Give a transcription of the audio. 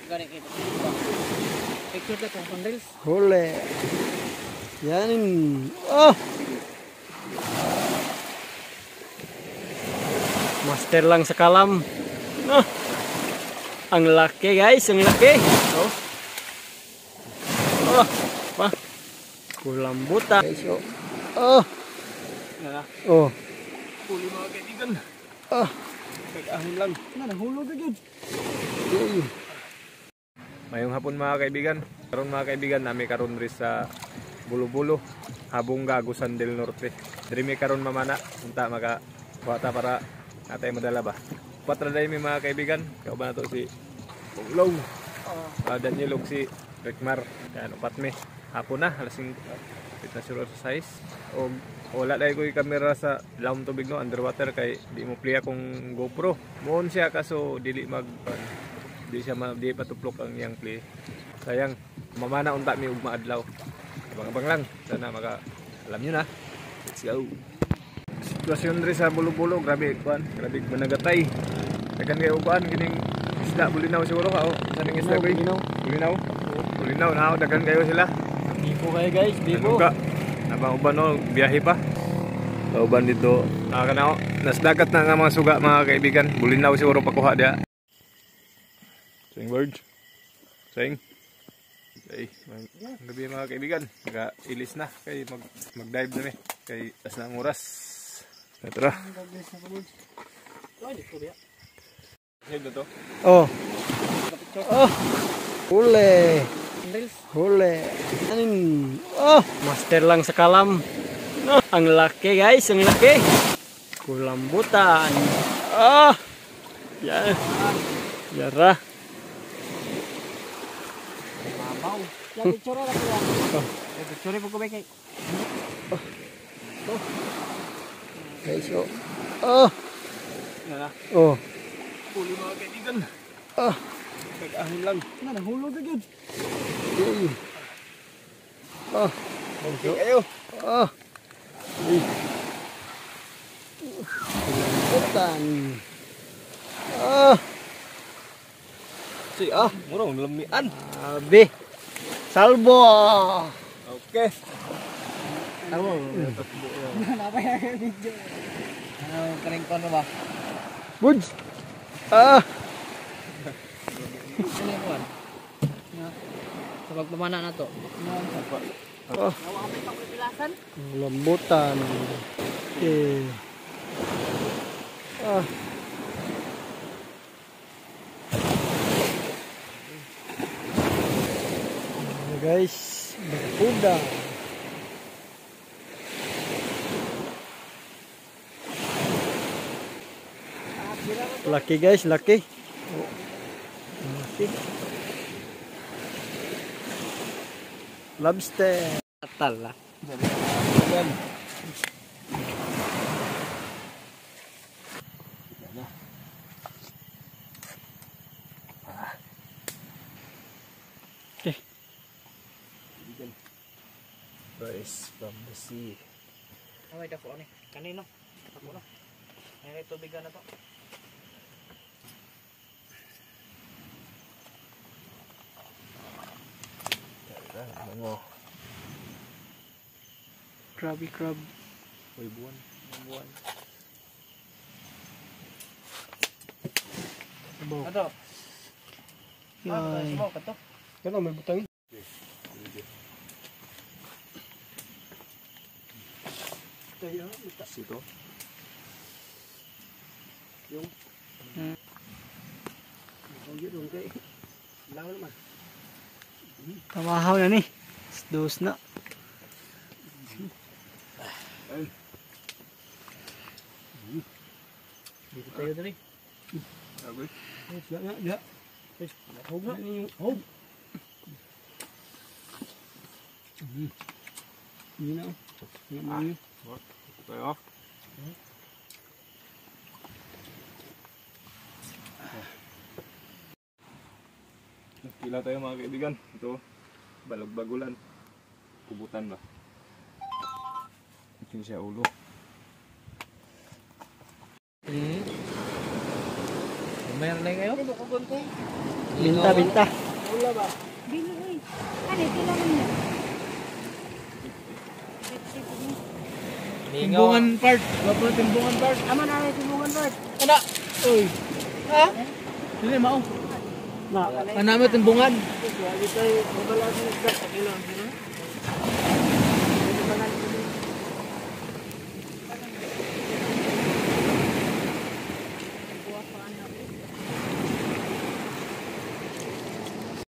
galing ito. Picture lang kung reels. Huli. Yan. Oh! Master lang sa kalam. Oh! Ang laki guys, ang laki. Oh. Oh, pa. Kulambutan. Guys, oh. Oh. Oh. Huli mga kaibigan. Oh. Nag-ahon lang. Nahulog agad. Mayong hapon mga kaibigan. Karon mga kaibigan, nami karon rin sa Bulo-Bulo, Habong Gagusan del Norte. Diri mi karon mamana, unta maka kuwata para natay madala ba. Patra day mi mga kaibigan, kauban nato si Punglong. Daniel ug si Rickmar. Kaya upat mi. Hapon na, alas 5. Kita sure sa size. O wala dai ko kamera sa laom tubig no, underwater kay di mo play akong GoPro. Moon siya kaso dili di siya di patuplok ang iyang play. Sayang mamana unta mi ug maadlaw. Abang-abang lang, sana maka alam niyo na. Let's go. Sitwasyon diri sa Bulo-Bulo, grabe kuan, grabe managatay. Dagan kay kuan kining isda bulinaw siguro ka o sa ning isda kay bulinaw na dagan kayo sila. Bipo kayo guys, bipo. Ano ka? Nabang uban no, biyahe pa. Uban dito. Kana nas dagat na nga mga suga mga kaibigan. Bulinaw siguro pakuha dia. Sing bird. Sing. Okay, gabi mga kaibigan. Naka-ilis na kay mag-dive na mi. Kay tas na ang oras. Tara. Dito to. Oh. Oh. Huli. Reels. Huli. Anin. Oh, master lang sa kalam. Oh, ang laki guys, ang laki. Kulambutan. Ah. Yan. Yara. Mabaw. Yan picture lang ko. Oh. Picture po ko ba kay. Oh. Guys, oh. Oh. Na. Oh. Huli mga kaibigan. Ah. Nag-ahon lang. Nahulog agad. Oh. Okay kayo. Oh. Kulambutan. Ah. Si murong lemian. Abi. Salbo. Okay. Tawo. Napa ya video. Ano kaning kono ba? Buds. Ah. Ano yan? Sa pagpamana na to. Oh. Nawapit pa ko pilasan. Lambutan. Okay. Ah. Guys, berkuda. Laki guys, laki. Oh. Laki. Lobster. Atal lah. Okay. Rice from the sea. Away dako ni. Kanino? Ako na. Ay tubigan na to. Ano? Krabby crab. Uy, buwan. Buwan. Sabaw. Ato. Ay. Sumaw ka to. Kano may butang? Tayo, Sito. yung yun kay langan naman. Tamahaw na ni. Dos na. Dito tayo dali. Sabi. Ya. Hog na yung hog. Yun na. Yun. Tayo. Kila tayo mga kaibigan. Ito, balog-bagulan. Kubutan ba? Ito siya ulo. Meron na kayo? Binta, binta. Bilo eh. Ano, ito lang yun. Timbungan part. Wapo timbungan part. Ama na may timbungan bird. Kana. Uy. Ha? Dili mao. Na, Kanami timbungan. Wali tayo, mabala sa nagdak. Ilang,